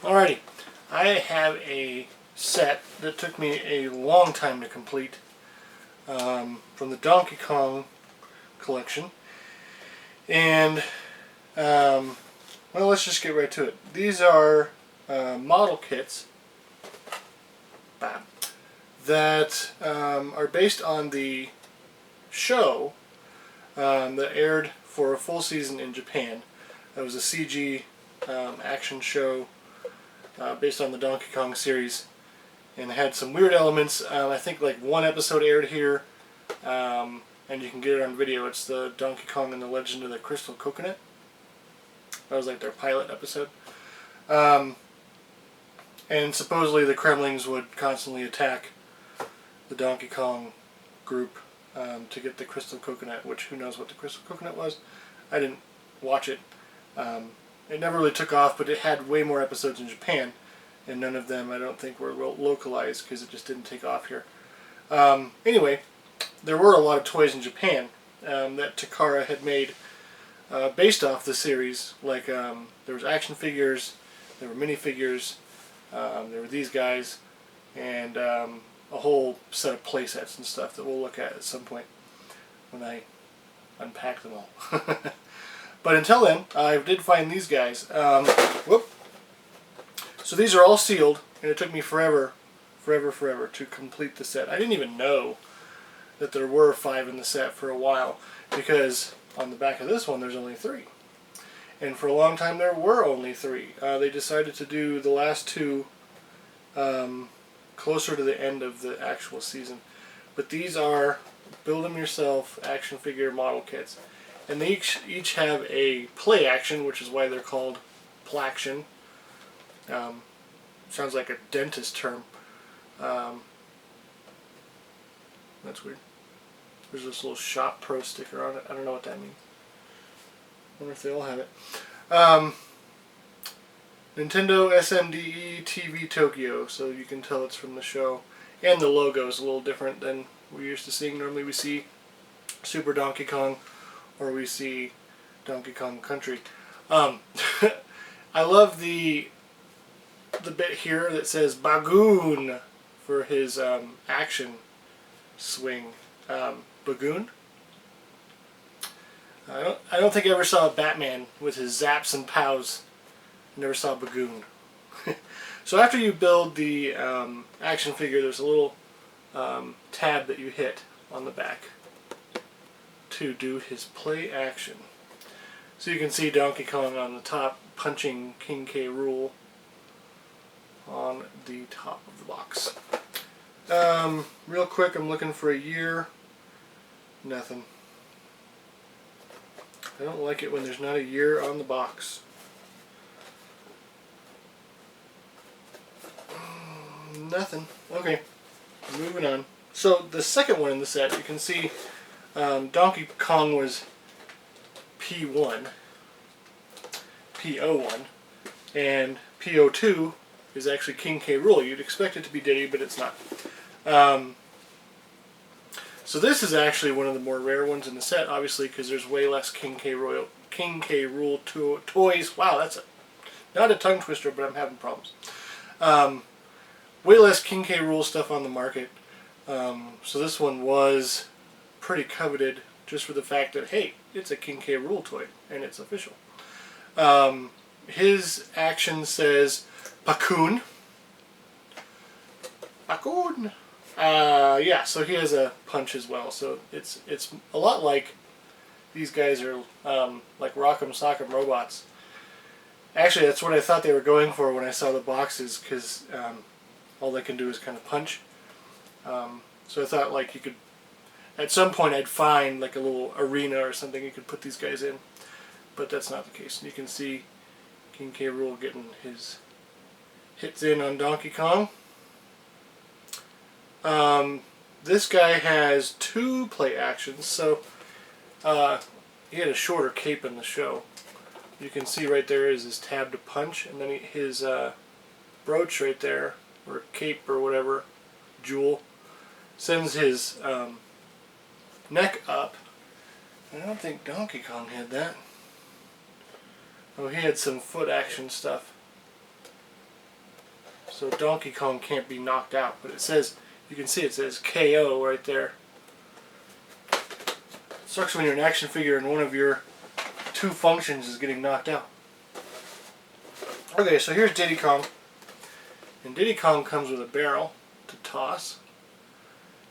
Alrighty, I have a set that took me a long time to complete from the Donkey Kong collection. And, well, let's just get right to it. These are model kits that are based on the show that aired for a full season in Japan. That was a CG action show based on the Donkey Kong series, and had some weird elements. I think like one episode aired here, and you can get it on video. It's the Donkey Kong and the Legend of the Crystal Coconut. That was like their pilot episode. And supposedly the Kremlings would constantly attack the Donkey Kong group to get the Crystal Coconut, which who knows what the Crystal Coconut was. I didn't watch it. It never really took off, but it had way more episodes in Japan, and none of them I don't think were localized because it just didn't take off here. Anyway, there were a lot of toys in Japan that Takara had made based off the series. Like there was action figures, there were minifigures, there were these guys, and a whole set of play sets and stuff that we'll look at some point when I unpack them all. But until then, I did find these guys. Whoop. So these are all sealed, and it took me forever to complete the set. I didn't even know that there were 5 in the set for a while, because on the back of this one there's only 3. And for a long time there were only 3. They decided to do the last 2 closer to the end of the actual season. But these are build them yourself action figure model kits. And they each have a play action, which is why they're called plaction. Sounds like a dentist term. That's weird. There's this little Shop Pro sticker on it. I don't know what that means. I wonder if they all have it. Nintendo SMDE TV Tokyo, so you can tell it's from the show. And the logo is a little different than we're used to seeing. Normally we see Super Donkey Kong, or we see Donkey Kong Country. I love the bit here that says Bagoon for his action swing. Bagoon? I don't think I ever saw a Batman with his zaps and pows. I never saw Bagoon. So after you build the action figure, there's a little tab that you hit on the back to do his play action. So you can see Donkey Kong on the top punching King K Rool on the top of the box. Real quick, I'm looking for a year. Nothing. I don't like it when there's not a year on the box. Nothing. Okay, moving on. So the second one in the set, you can see Donkey Kong was P1, P01, and P02 is actually King K Rool. You'd expect it to be Diddy, but it's not. So this is actually one of the more rare ones in the set, obviously, because there's way less King K Rool toys. Wow, that's not a tongue twister, but I'm having problems. Way less King K Rool stuff on the market. So this one was pretty coveted just for the fact that, hey, it's a King K Rool toy, and it's official. His action says Bakun. Bakun. Yeah, so he has a punch as well. So it's a lot like these guys are like Rock'em Sock'em robots. Actually, that's what I thought they were going for when I saw the boxes, because all they can do is kind of punch. So I thought like you could, at some point I'd find like a little arena or something you could put these guys in. But that's not the case. You can see King K Rool getting his hits in on Donkey Kong. This guy has 2 play actions, so he had a shorter cape in the show. You can see right there is his tab to punch, and then his brooch right there, or cape or whatever, jewel, sends his neck up. I don't think Donkey Kong had that. Oh, he had some foot action stuff. so Donkey Kong can't be knocked out. But it says, you can see it says KO right there. It sucks when you're an action figure and one of your two functions is getting knocked out. Okay, so here's Diddy Kong. And Diddy Kong comes with a barrel to toss.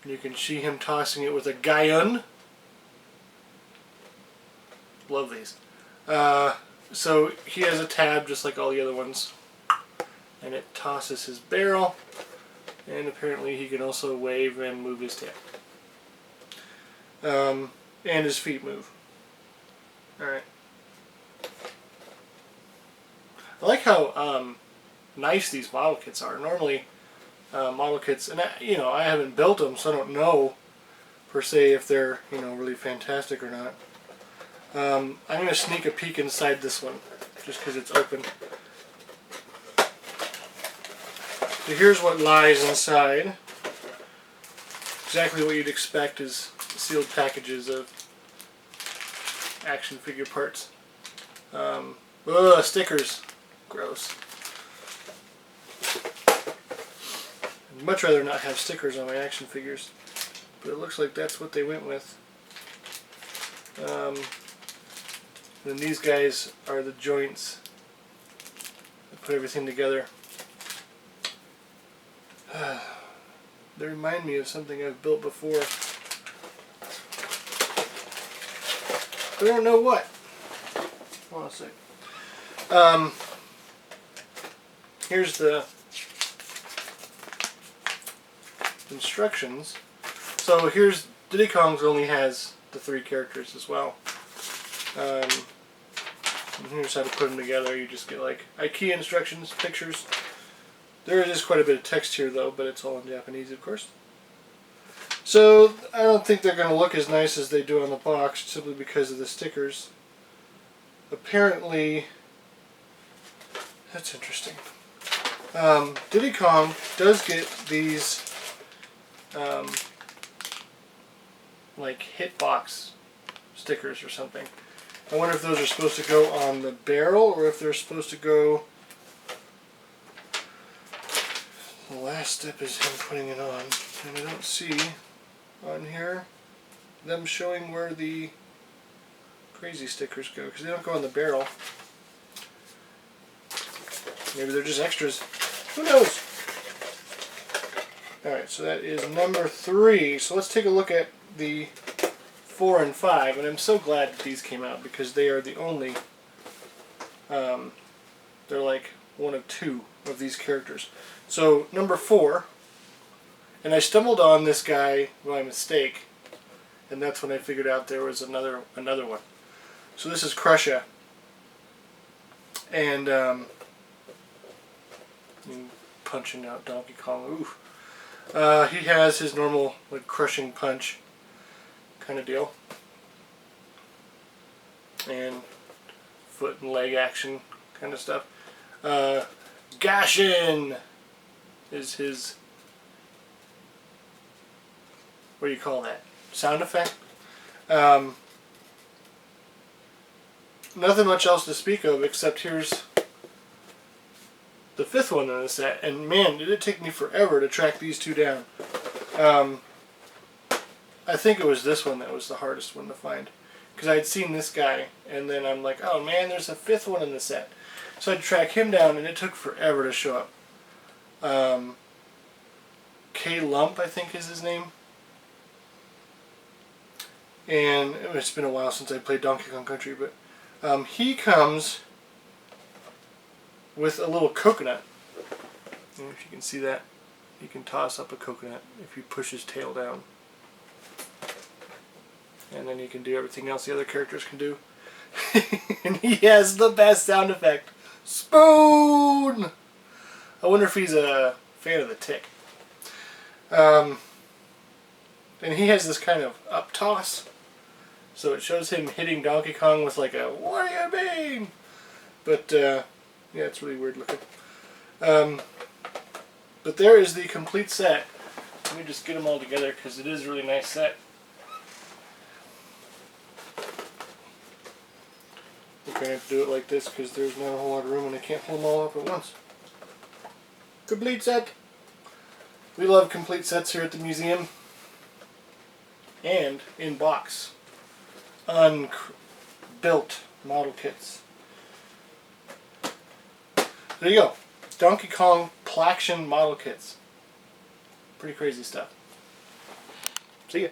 And you can see him tossing it with a Gaiun. Love these. So he has a tab just like all the other ones. And it tosses his barrel. And apparently he can also wave and move his tail. And his feet move. Alright. I like how nice these model kits are. Normally, model kits, and I haven't built them, so I don't know per se if they're really fantastic or not. I'm going to sneak a peek inside this one, just because it's open. So here's what lies inside. Exactly what you'd expect is sealed packages of action figure parts. Stickers. Gross. I'd much rather not have stickers on my action figures, but it looks like that's what they went with. Then these guys are the joints that put everything together. They remind me of something I've built before, but I don't know what. Hold on a sec. Here's the instructions. So here's Diddy Kong's only has the 3 characters as well. And here's how to put them together. You just get like IKEA instructions, pictures. There is quite a bit of text here though, but it's all in Japanese of course. So I don't think they're going to look as nice as they do on the box simply because of the stickers. Apparently, that's interesting. Diddy Kong does get these like hitbox stickers or something. I wonder if those are supposed to go on the barrel or if they're supposed to go... The last step is him putting it on, and I don't see on here them showing where the crazy stickers go, because they don't go on the barrel. Maybe they're just extras. Who knows? Alright, so that is number 3. So let's take a look at the 4 and 5. And I'm so glad that these came out because they are the only... they're like one of 2 of these characters. So number 4, and I stumbled on this guy by mistake, and that's when I figured out there was another one. So this is Crusher, and punching out Donkey Kong. Ooh. He has his normal like crushing punch kind of deal, and foot and leg action kind of stuff. Gashin is his, what do you call that? Sound effect? Nothing much else to speak of except here's the 5th one in the set, and man, did it take me forever to track these 2 down. I think it was this one that was the hardest one to find, because I had seen this guy, and then I'm like, oh man, there's a 5th one in the set. So I had to track him down, and it took forever to show up. K Lump, I think is his name. And it's been a while since I played Donkey Kong Country, but he comes with a little coconut. And if you can see that, you can toss up a coconut if you push his tail down. And then you can do everything else the other characters can do. And he has the best sound effect. Spoon! I wonder if he's a fan of the Tick. And he has this kind of up toss. So it shows him hitting Donkey Kong with like a, what do you mean? But, yeah, it's really weird looking. But there is the complete set. Let me just get them all together because it is a really nice set. I'm going to have to do it like this because there's not a whole lot of room and I can't hold them all up at once. Complete set. We love complete sets here at the museum. And in box. Unbuilt model kits. There you go. Donkey Kong Plaction model kits. Pretty crazy stuff. See ya.